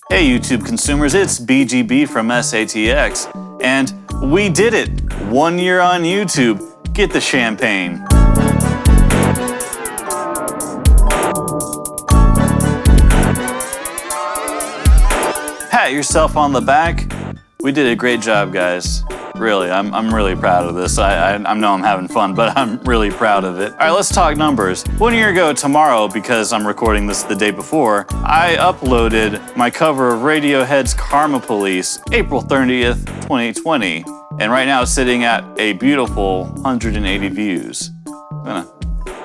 Hey YouTube consumers, it's BGB from SATX, and we did it! 1 year on YouTube. Get the champagne. Pat yourself on the back. We did a great job, guys. Really, I'm really proud of this. I know I'm having fun, but I'm really proud of it. All right, let's talk numbers. 1 year ago tomorrow, because I'm recording this the day before, I uploaded my cover of Radiohead's Karma Police, April 30th, 2020. And right now it's sitting at a beautiful 180 views. I'm gonna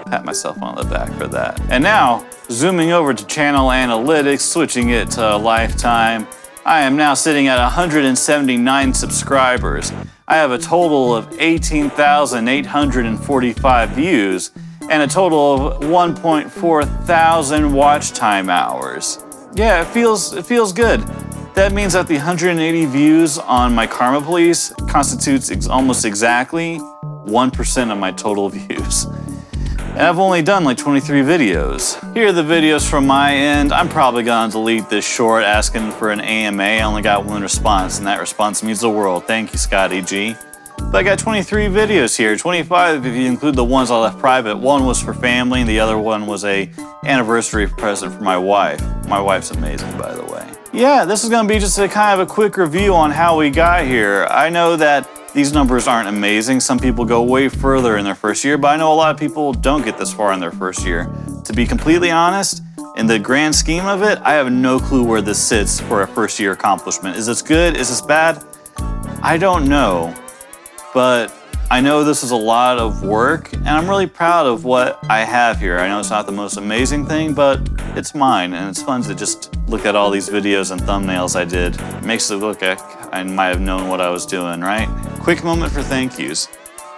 pat myself on the back for that. And now, zooming over to channel analytics, switching it to lifetime, I am now sitting at 179 subscribers. I have a total of 18,845 views and a total of 1.4 thousand watch time hours. Yeah, it feels good. That means that the 180 views on my Karma Police constitutes almost exactly 1% of my total views. And I've only done like 23 videos. Here are the videos from my end. I'm probably gonna delete this short asking for an AMA. I only got one response, and that response means the world. Thank you, Scotty G. But I got 23 videos here, 25 if you include the ones I left private. One was for family, and the other one was a anniversary present for my wife. My wife's amazing, by the way. Yeah, this is gonna be just a kind of a quick review on how we got here. I know that these numbers aren't amazing. Some people go way further in their first year, but I know a lot of people don't get this far in their first year. To be completely honest, in the grand scheme of it, I have no clue where this sits for a first year accomplishment. Is this good? Is this bad? I don't know, but I know this is a lot of work, and I'm really proud of what I have here. I know it's not the most amazing thing, but it's mine, and it's fun to just look at all these videos and thumbnails I did. It makes it look like I might have known what I was doing, right? Quick moment for thank yous.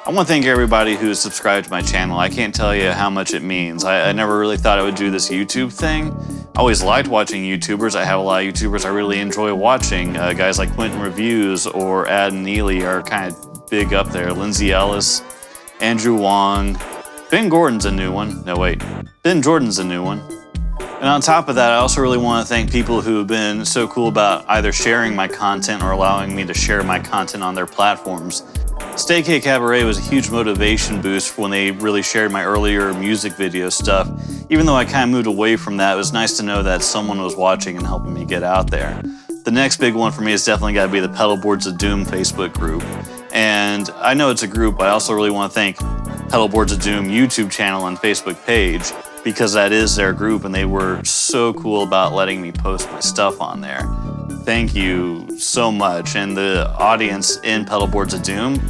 I want to thank everybody who's subscribed to my channel. I can't tell you how much it means. I never really thought I would do this YouTube thing. I always liked watching YouTubers. I have a lot of YouTubers I really enjoy watching. Guys like Quentin Reviews or Ad and Neely are kind of big up there. Lindsay Ellis, Andrew Wong, Ben Gordon's a new one. No, wait. Ben Jordan's a new one. And on top of that, I also really want to thank people who have been so cool about either sharing my content or allowing me to share my content on their platforms. Stay K Cabaret was a huge motivation boost when they really shared my earlier music video stuff. Even though I kind of moved away from that, it was nice to know that someone was watching and helping me get out there. The next big one for me has definitely got to be the Pedal Boards of Doom Facebook group. And I know it's a group, but I also really want to thank Pedal Boards of Doom YouTube channel and Facebook page, because that is their group and they were so cool about letting me post my stuff on there. Thank you so much. And the audience in Pedal Boards of Doom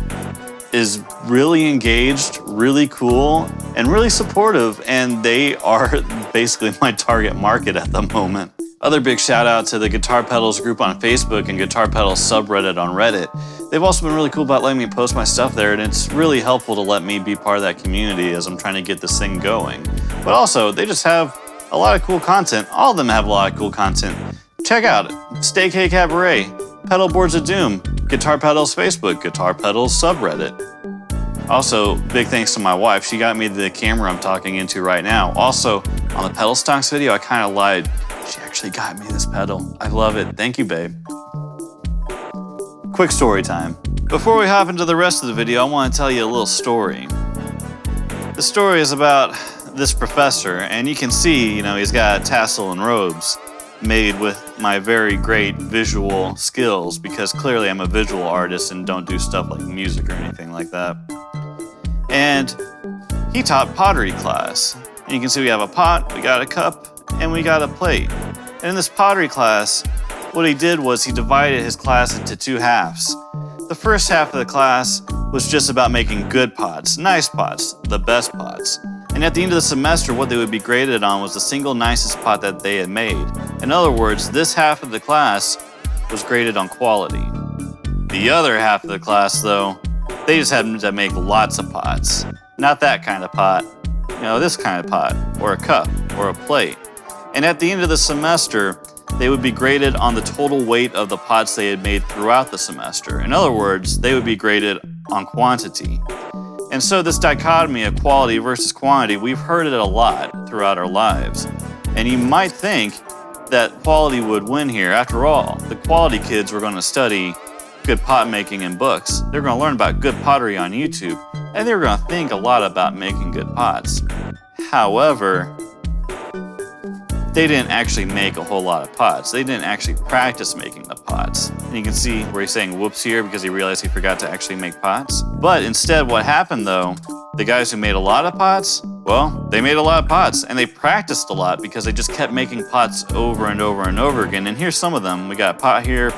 is really engaged, really cool, and really supportive, and they are basically my target market at the moment. Other big shout out to the Guitar Pedals group on Facebook and Guitar Pedals subreddit on Reddit. They've also been really cool about letting me post my stuff there, and it's really helpful to let me be part of that community as I'm trying to get this thing going. But also, they just have a lot of cool content. All of them have a lot of cool content. Check out Stay K Cabaret, Pedal Boards of Doom, Guitar Pedals Facebook, Guitar Pedals subreddit. Also, big thanks to my wife. She got me the camera I'm talking into right now. Also, on the pedal stocks video, I kind of lied. She actually got me this pedal. I love it. Thank you, babe. Quick story time. Before we hop into the rest of the video, I want to tell you a little story. The story is about this professor, and you can see, he's got a tassel and robes made with my very great visual skills, because clearly I'm a visual artist and don't do stuff like music or anything like that. And he taught pottery class. And you can see we have a pot, we got a cup, and we got a plate. And in this pottery class, what he did was he divided his class into two halves. The first half of the class was just about making good pots, nice pots, the best pots. And at the end of the semester, what they would be graded on was the single nicest pot that they had made. In other words, this half of the class was graded on quality. The other half of the class, though, they just had to make lots of pots. Not that kind of pot, this kind of pot, or a cup, or a plate. And at the end of the semester, they would be graded on the total weight of the pots they had made throughout the semester. In other words, they would be graded on quantity. And so this dichotomy of quality versus quantity, we've heard it a lot throughout our lives. And you might think that quality would win here. After all, the quality kids were going to study good pot making in books. They were going to learn about good pottery on YouTube, and they were going to think a lot about making good pots. However, they didn't actually make a whole lot of pots. They didn't actually practice making the pots. And you can see where he's saying whoops here because he realized he forgot to actually make pots. But instead, what happened though, the guys who made a lot of pots, well, they made a lot of pots and they practiced a lot because they just kept making pots over and over and over again. And here's some of them. We got pot here,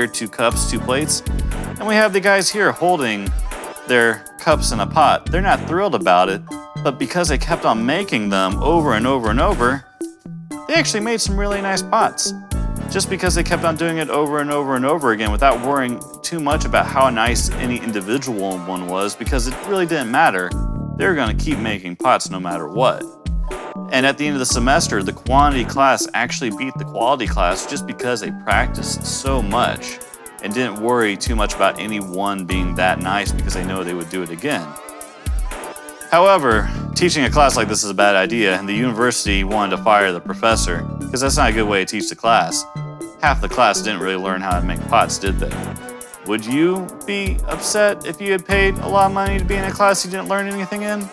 2 cups, 2 plates. And we have the guys here holding their cups in a pot. They're not thrilled about it, but because they kept on making them over and over and over, they actually made some really nice pots. Just because they kept on doing it over and over and over again without worrying too much about how nice any individual one was, because it really didn't matter. They were going to keep making pots no matter what. And at the end of the semester, the quantity class actually beat the quality class just because they practiced so much and didn't worry too much about any one being that nice because they know they would do it again. However, teaching a class like this is a bad idea, and the university wanted to fire the professor because that's not a good way to teach the class. Half the class didn't really learn how to make pots, did they? Would you be upset if you had paid a lot of money to be in a class you didn't learn anything in?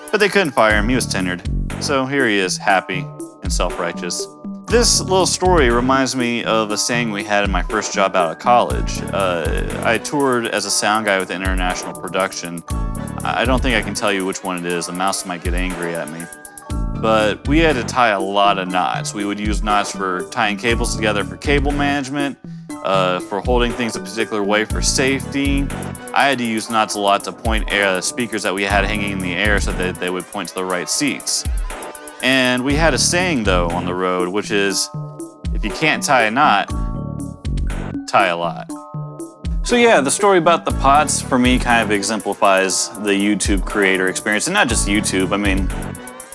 But they couldn't fire him, he was tenured. So here he is, happy and self-righteous. This little story reminds me of a saying we had in my first job out of college. I toured as a sound guy with international production. I don't think I can tell you which one it is. The mouse might get angry at me. But we had to tie a lot of knots. We would use knots for tying cables together for cable management, for holding things a particular way for safety. I had to use knots a lot to point speakers that we had hanging in the air so that they would point to the right seats. And we had a saying though on the road, which is, if you can't tie a knot, tie a lot. So yeah, the story about the pots for me kind of exemplifies the YouTube creator experience, and not just YouTube, I mean,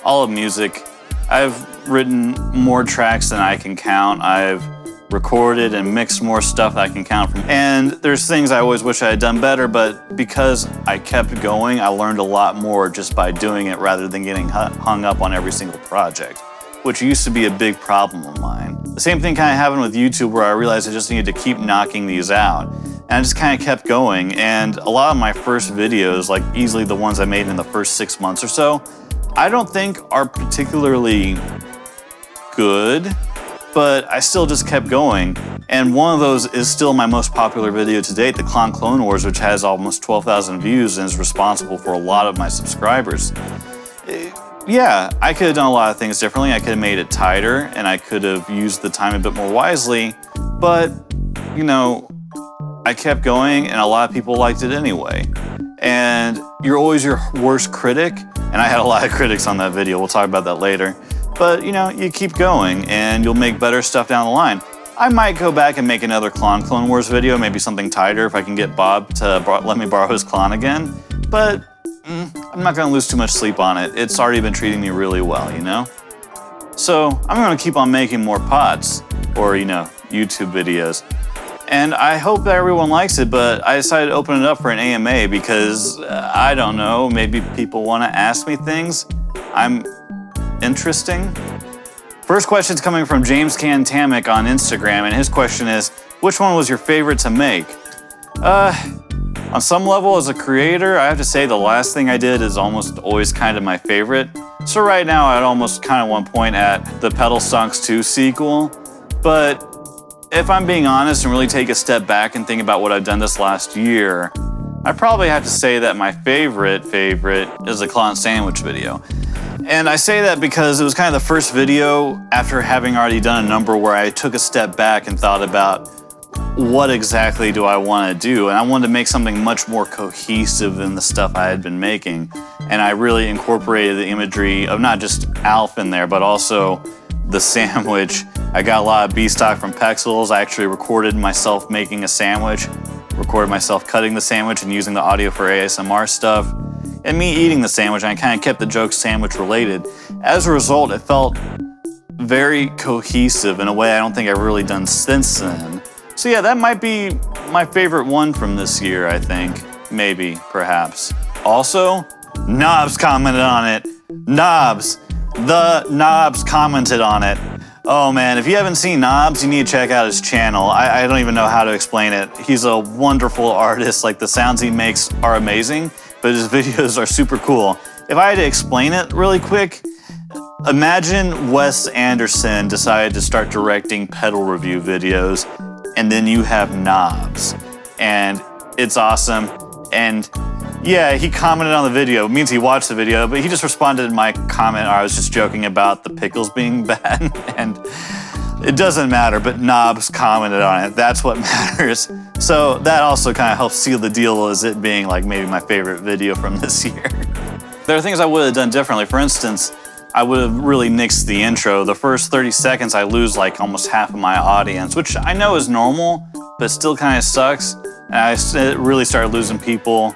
all of music. I've written more tracks than I can count. I've recorded and mixed more stuff that I can count from. And there's things I always wish I had done better, but because I kept going, I learned a lot more just by doing it rather than getting hung up on every single project, which used to be a big problem of mine. The same thing kind of happened with YouTube, where I realized I just needed to keep knocking these out. And I just kind of kept going. And a lot of my first videos, like easily the ones I made in the first 6 months or so, I don't think are particularly good, but I still just kept going. And one of those is still my most popular video to date, the Clone Wars, which has almost 12,000 views and is responsible for a lot of my subscribers. Yeah, I could have done a lot of things differently. I could have made it tighter and I could have used the time a bit more wisely, but you know, I kept going and a lot of people liked it anyway. And you're always your worst critic, and I had a lot of critics on that video. We'll talk about that later. But you know, you keep going and you'll make better stuff down the line. I might go back and make another Clone Wars video, maybe something tighter if I can get Bob to let me borrow his Clon again. But I'm not gonna lose too much sleep on it. It's already been treating me really well, you know? So I'm gonna keep on making more pods, or you know, YouTube videos. And I hope that everyone likes it, but I decided to open it up for an AMA because, I don't know, maybe people wanna ask me things. I'm interesting. First question's coming from James Cantamic on Instagram, and his question is, which one was your favorite to make? On some level, as a creator, I have to say the last thing I did is almost always kind of my favorite. So right now, I'd almost kind of want to point at the Pedal Stonks 2 sequel, but if I'm being honest and really take a step back and think about what I've done this last year, I probably have to say that my favorite is the Clon Sandwich video. And I say that because it was kind of the first video after having already done a number where I took a step back and thought about what exactly do I want to do? And I wanted to make something much more cohesive than the stuff I had been making. And I really incorporated the imagery of not just Alf in there, but also the sandwich. I got a lot of B-stock from Pexels. I actually recorded myself making a sandwich, recorded myself cutting the sandwich and using the audio for ASMR stuff, and me eating the sandwich, and I kind of kept the jokes sandwich related. As a result, it felt very cohesive in a way I don't think I've really done since then. So yeah, that might be my favorite one from this year, I think. Maybe, perhaps. Also, Knobs commented on it. Knobs. The Knobs commented on it. Oh man, if you haven't seen Knobs, you need to check out his channel. I don't even know how to explain it. He's a wonderful artist. Like, the sounds he makes are amazing, but his videos are super cool. If I had to explain it really quick, imagine Wes Anderson decided to start directing pedal review videos, and then you have Knobs. And it's awesome. And yeah, he commented on the video. It means he watched the video, but he just responded to my comment. I was just joking about the pickles being bad, and it doesn't matter, but Knobs commented on it. That's what matters. So that also kind of helps seal the deal as it being like maybe my favorite video from this year. There are things I would have done differently. For instance, I would have really nixed the intro. The first 30 seconds, I lose like almost half of my audience, which I know is normal, but still kind of sucks. And I really started losing people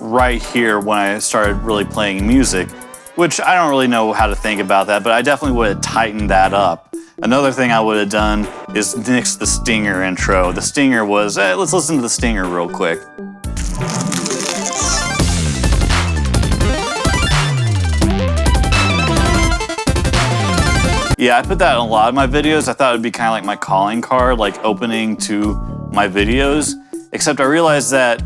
right here when I started really playing music, which I don't really know how to think about that, but I definitely would have tightened that up. Another thing I would have done is nix the stinger intro. The stinger was, let's listen to the stinger real quick. Yeah, I put that in a lot of my videos. I thought it'd be kind of like my calling card, like opening to my videos, except I realized that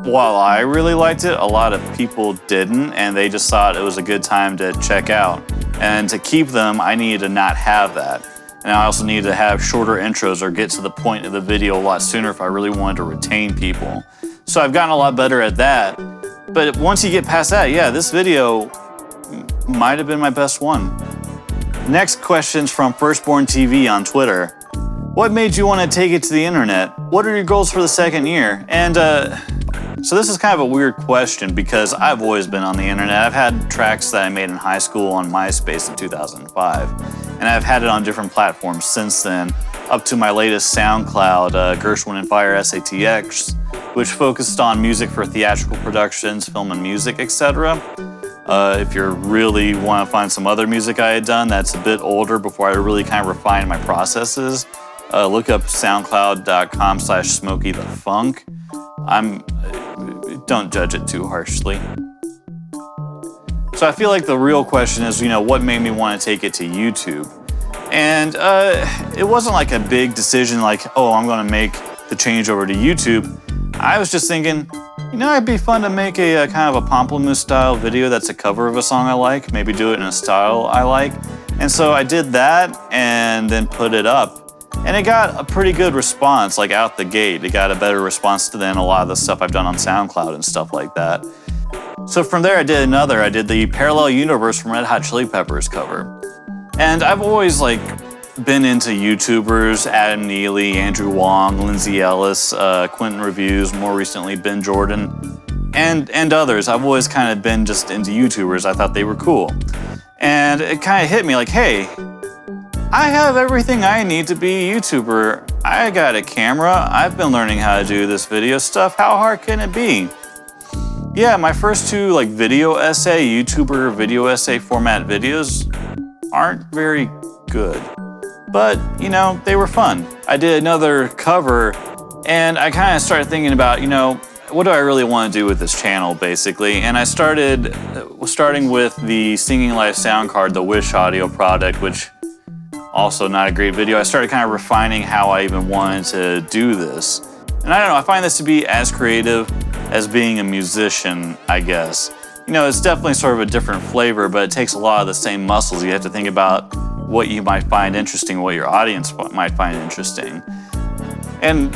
while I really liked it, a lot of people didn't, and they just thought it was a good time to check out. And to keep them, I needed to not have that. And I also needed to have shorter intros or get to the point of the video a lot sooner if I really wanted to retain people. So I've gotten a lot better at that. But once you get past that, yeah, this video might have been my best one. Next question's from Firstborn TV on Twitter. What made you want to take it to the internet? What are your goals for the second year? And so this is kind of a weird question because I've always been on the internet. I've had tracks that I made in high school on MySpace in 2005, and I've had it on different platforms since then, up to my latest SoundCloud, Gershwin and Fire SATX, which focused on music for theatrical productions, film and music, etc. If you really want to find some other music I had done that's a bit older before I really kind of refined my processes, look up soundcloud.com/SmokeyTheFunk. Don't judge it too harshly. So I feel like the real question is, what made me want to take it to YouTube? And it wasn't like a big decision like, oh, I'm going to make the change over to YouTube. I was just thinking, it'd be fun to make a kind of a Pomplamoose style video that's a cover of a song I like, maybe do it in a style I like. And so I did that and then put it up. And it got a pretty good response, like out the gate. It got a better response than a lot of the stuff I've done on SoundCloud and stuff like that. So from there I did another. I did the Parallel Universe from Red Hot Chili Peppers cover. And I've always been into YouTubers, Adam Neely, Andrew Wong, Lindsay Ellis, Quentin Reviews, more recently Ben Jordan, and others. I've always kind of been just into YouTubers. I thought they were cool. And it kind of hit me like, hey, I have everything I need to be a YouTuber. I got a camera. I've been learning how to do this video stuff. How hard can it be? Yeah, my first two video essay, YouTuber video essay format videos aren't very good. But, they were fun. I did another cover and I kind of started thinking about, what do I really want to do with this channel, basically? And I starting with the Singing Life sound card, the Wish audio product, which also not a great video. I started kind of refining how I even wanted to do this. And I don't know, I find this to be as creative as being a musician, I guess. It's definitely sort of a different flavor, but it takes a lot of the same muscles. You have to think about what you might find interesting, what your audience might find interesting. And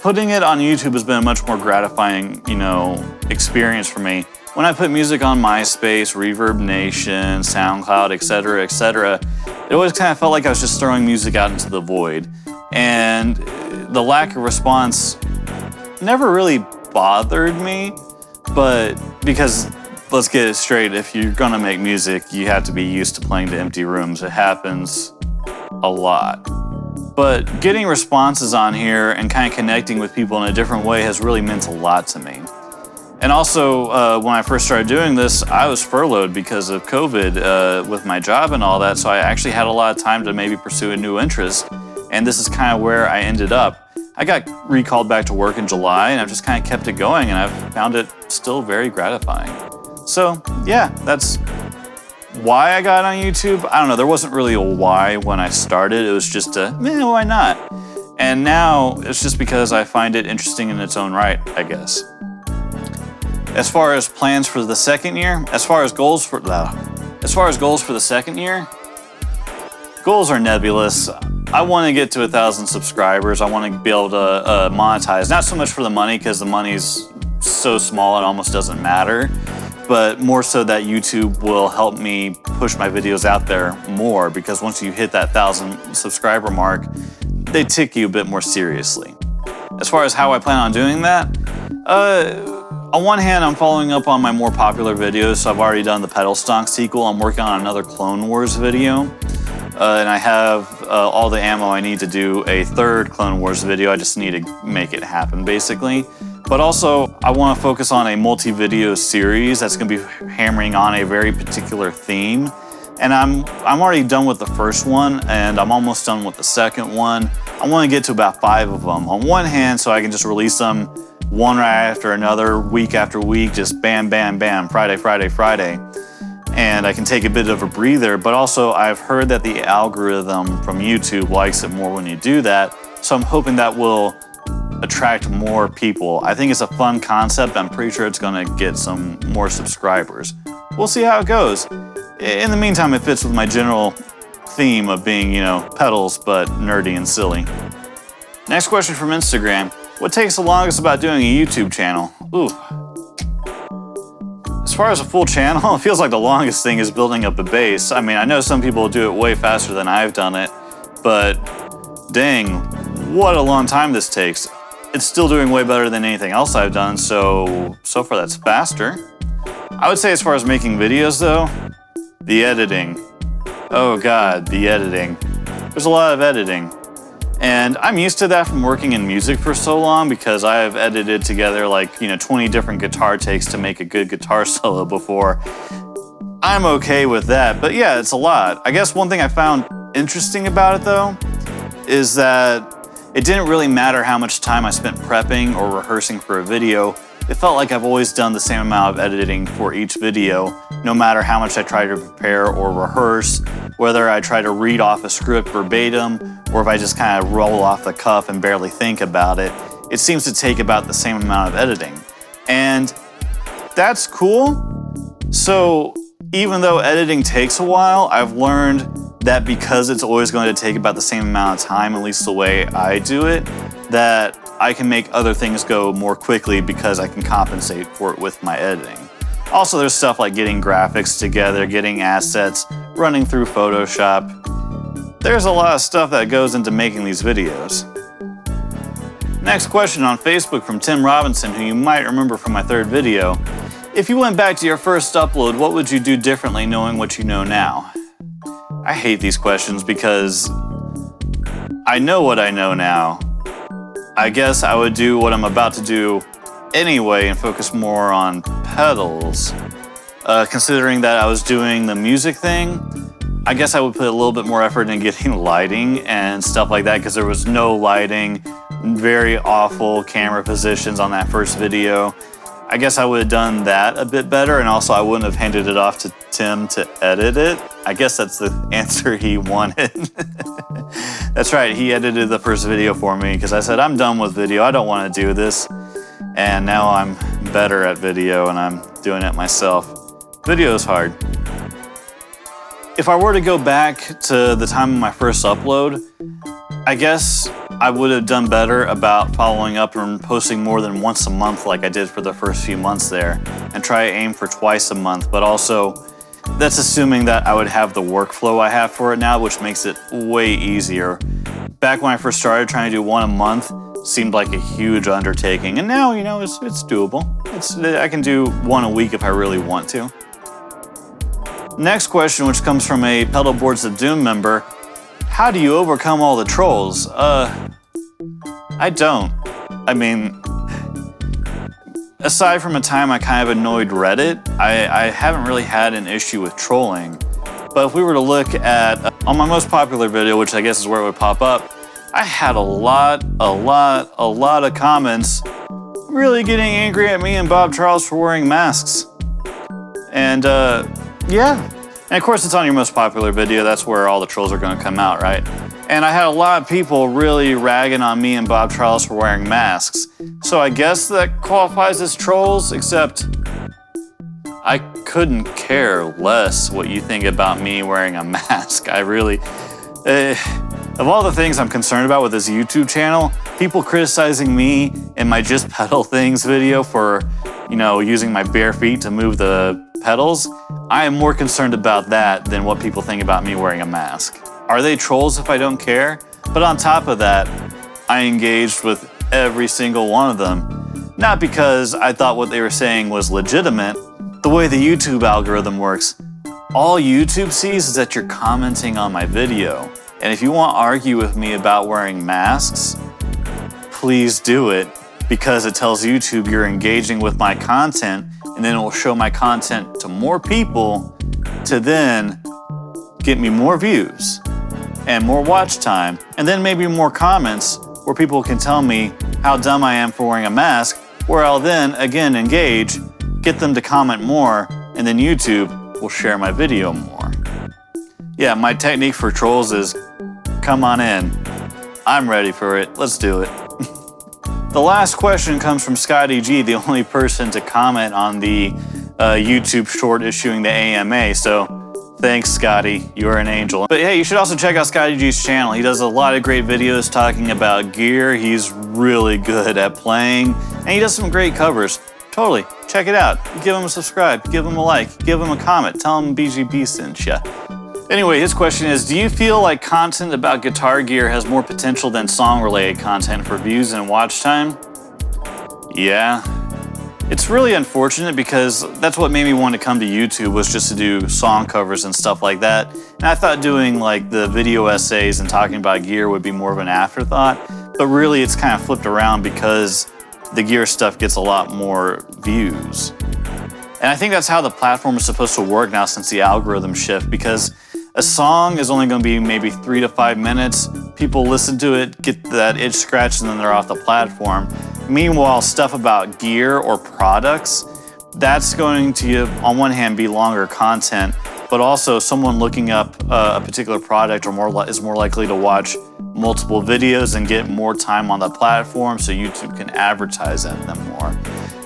putting it on YouTube has been a much more gratifying, experience for me. When I put music on MySpace, Reverb Nation, SoundCloud, etc., it always kind of felt like I was just throwing music out into the void. And the lack of response never really bothered me, but because, let's get it straight, if you're gonna make music, you have to be used to playing to empty rooms. It happens a lot. But getting responses on here and kind of connecting with people in a different way has really meant a lot to me. And also, when I first started doing this, I was furloughed because of COVID with my job and all that, so I actually had a lot of time to maybe pursue a new interest, and this is kind of where I ended up. I got recalled back to work in July, and I've just kind of kept it going, and I've found it still very gratifying. So, yeah, that's why I got on YouTube, I don't know. There wasn't really a why when I started. It was just a, why not? And now it's just because I find it interesting in its own right, I guess. As far as plans for the second year, as far as goals for the second year, goals are nebulous. I want to get to 1,000 subscribers. I want to be able to monetize. Not so much for the money, because the money's so small it almost doesn't matter, but more so that YouTube will help me push my videos out there more, because once you hit that 1,000 subscriber mark, they take you a bit more seriously. As far as how I plan on doing that, on one hand, I'm following up on my more popular videos, so I've already done the pedal stonk sequel. I'm working on another Clone Wars video, and I have all the ammo I need to do a third Clone Wars video. I just need to make it happen, basically. But also, I want to focus on a multi-video series that's going to be hammering on a very particular theme. And I'm already done with the first one, and I'm almost done with the second one. I want to get to about 5 of them. On one hand, so I can just release them one right after another, week after week, just bam, bam, bam, Friday, Friday, Friday. And I can take a bit of a breather, but also I've heard that the algorithm from YouTube likes it more when you do that. So I'm hoping that will attract more people. I think it's a fun concept. I'm pretty sure it's gonna get some more subscribers. We'll see how it goes. In the meantime, it fits with my general theme of being, pedals, but nerdy and silly. Next question from Instagram. What takes the longest about doing a YouTube channel? Ooh. As far as a full channel, it feels like the longest thing is building up a base. I mean, I know some people do it way faster than I've done it, but dang, what a long time this takes. It's still doing way better than anything else I've done, so far that's faster. I would say as far as making videos though, the editing. Oh God, the editing. There's a lot of editing. And I'm used to that from working in music for so long, because I have edited together 20 different guitar takes to make a good guitar solo before. I'm okay with that, but yeah, it's a lot. I guess one thing I found interesting about it though, is that it didn't really matter how much time I spent prepping or rehearsing for a video. It felt like I've always done the same amount of editing for each video, no matter how much I try to prepare or rehearse, whether I try to read off a script verbatim, or if I just kind of roll off the cuff and barely think about it. It seems to take about the same amount of editing. And that's cool. So even though editing takes a while, I've learned that because it's always going to take about the same amount of time, at least the way I do it, that I can make other things go more quickly because I can compensate for it with my editing. Also, there's stuff like getting graphics together, getting assets, running through Photoshop. There's a lot of stuff that goes into making these videos. Next question on Facebook from Tim Robinson, who you might remember from my third video. If you went back to your first upload, what would you do differently knowing what you know now? I hate these questions because I know what I know now. I guess I would do what I'm about to do anyway and focus more on pedals. Considering that I was doing the music thing, I guess I would put a little bit more effort in getting lighting and stuff like that, because there was no lighting, very awful camera positions on that first video. I guess I would have done that a bit better, and also I wouldn't have handed it off to Tim to edit it. I guess that's the answer he wanted. That's right, he edited the first video for me because I said, I'm done with video, I don't want to do this. And now I'm better at video and I'm doing it myself. Video is hard. If I were to go back to the time of my first upload, I guess I would have done better about following up and posting more than once a month like I did for the first few months there, and try to aim for twice a month, but also that's assuming that I would have the workflow I have for it now, which makes it way easier. Back when I first started, trying to do one a month seemed like a huge undertaking, and now, it's doable. I can do one a week if I really want to. Next question, which comes from a Pedal Boards of Doom member. How do you overcome all the trolls? I don't. I mean, aside from a time I kind of annoyed Reddit, I haven't really had an issue with trolling. But if we were to look at, on my most popular video, which I guess is where it would pop up, I had a lot of comments really getting angry at me and Bob Charles for wearing masks. And yeah, And of course, it's on your most popular video. That's where all the trolls are going to come out, right? And I had a lot of people really ragging on me and Bob Charles for wearing masks. So I guess that qualifies as trolls, except I couldn't care less what you think about me wearing a mask. I really... of all the things I'm concerned about with this YouTube channel, people criticizing me in my Just Pedal Things video for, you know, using my bare feet to move the pedals, I am more concerned about that than what people think about me wearing a mask. Are they trolls if I don't care? But on top of that, I engaged with every single one of them. Not because I thought what they were saying was legitimate. The way the YouTube algorithm works, all YouTube sees is that you're commenting on my video. And if you want to argue with me about wearing masks, please do it, because it tells YouTube you're engaging with my content, and then it will show my content to more people to then get me more views and more watch time, and then maybe more comments where people can tell me how dumb I am for wearing a mask, where I'll then again engage, get them to comment more, and then YouTube will share my video more. Yeah, my technique for trolls is come on in. I'm ready for it. Let's do it. The last question comes from Scotty G, the only person to comment on the YouTube short issuing the AMA. So thanks, Scotty. You're an angel. But hey, you should also check out Scotty G's channel. He does a lot of great videos talking about gear. He's really good at playing, and he does some great covers. Totally. Check it out. Give him a subscribe. Give him a like. Give him a comment. Tell him BGB sent ya. Anyway, his question is, do you feel like content about guitar gear has more potential than song-related content for views and watch time? Yeah. It's really unfortunate because that's what made me want to come to YouTube, was just to do song covers and stuff like that. And I thought doing like the video essays and talking about gear would be more of an afterthought, but really it's kind of flipped around because the gear stuff gets a lot more views. And I think that's how the platform is supposed to work now since the algorithm shift, because a song is only going to be maybe 3 to 5 minutes. People listen to it, get that itch scratched, and then they're off the platform. Meanwhile, stuff about gear or products, that's going to, on one hand, be longer content, but also someone looking up a particular product is more likely to watch multiple videos and get more time on the platform so YouTube can advertise at them more.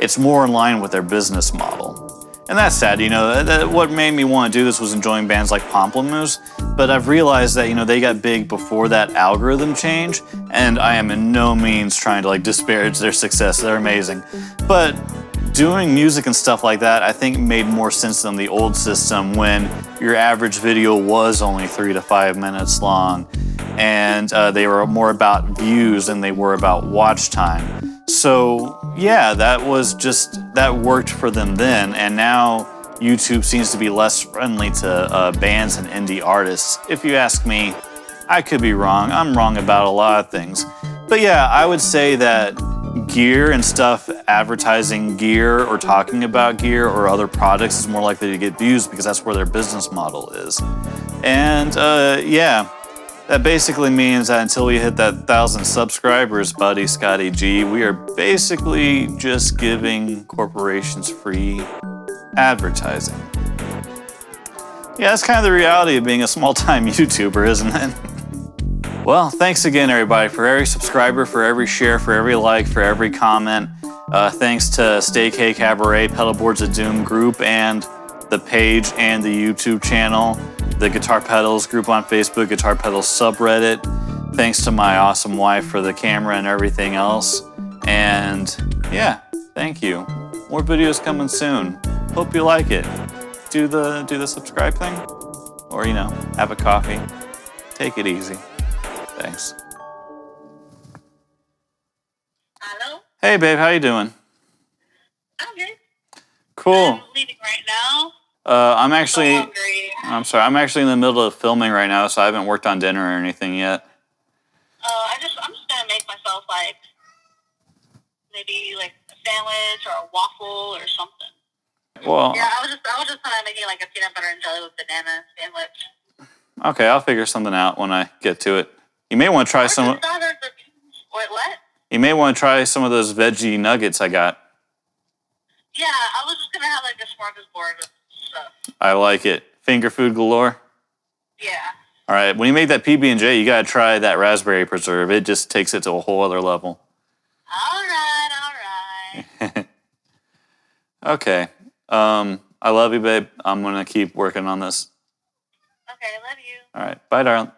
It's more in line with their business model. And that's sad, you know, what made me want to do this was enjoying bands like Pomplamoose, but I've realized that, you know, they got big before that algorithm change, and I am in no means trying to like disparage their success. They're amazing. But doing music and stuff like that, I think made more sense than the old system when your average video was only 3 to 5 minutes long, and they were more about views than they were about watch time. So yeah, that worked for them then, and now YouTube seems to be less friendly to bands and indie artists. If you ask me, I could be wrong. I'm wrong about a lot of things. But yeah, I would say that gear and stuff, advertising gear or talking about gear or other products is more likely to get views because that's where their business model is. And yeah. That basically means that until we hit that 1,000 subscribers, buddy Scotty G, we are basically just giving corporations free advertising. Yeah, that's kind of the reality of being a small-time YouTuber, isn't it? Well, thanks again, everybody, for every subscriber, for every share, for every like, for every comment. Thanks to Stay K Cabaret, Pedalboards of Doom group, and the page and the YouTube channel, the Guitar Pedals group on Facebook, Guitar Pedals subreddit. Thanks to my awesome wife for the camera and everything else. And yeah, thank you. More videos coming soon. Hope you like it. Do the subscribe thing, or you know, have a coffee. Take it easy. Thanks. Hello? Hey babe, how you doing? I'm good. Cool. I'm leaving right now. I'm actually, So hungry. I'm sorry, I'm actually in the middle of filming right now, so I haven't worked on dinner or anything yet. I'm just gonna make myself like maybe like a sandwich or a waffle or something. Well, Yeah, I was just kind of making like a peanut butter and jelly with banana sandwich. okay, I'll figure something out when I get to it. You may want to try some. Wait, what? You may want to try some of those veggie nuggets I got. Yeah, I was just gonna have like a smorgasbord with stuff. I like it. Finger food galore. Yeah. All right, when you make that PB&J, you gotta try that raspberry preserve. It just takes it to a whole other level. All right. Okay. I love you, babe. I'm gonna keep working on this. Okay, love you. All right. Bye, darling.